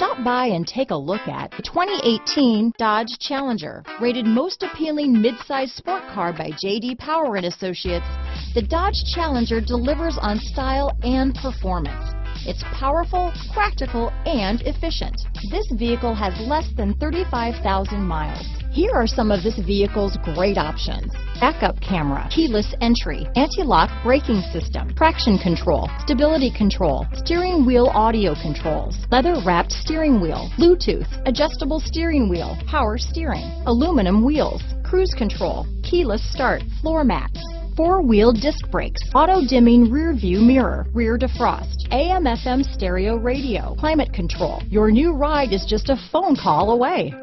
Stop by and take a look at the 2018 Dodge Challenger. Rated most appealing midsize sport car by J.D. Power and Associates, the Dodge Challenger delivers on style and performance. It's powerful, practical, and efficient. This vehicle has less than 35,000 miles. Here are some of this vehicle's great options: backup camera, keyless entry, anti-lock braking system, traction control, stability control, steering wheel audio controls, leather-wrapped steering wheel, Bluetooth, adjustable steering wheel, power steering, aluminum wheels, cruise control, keyless start, floor mats, four-wheel disc brakes, auto-dimming rear-view mirror, rear defrost, AM/FM stereo radio, climate control. Your new ride is just a phone call away.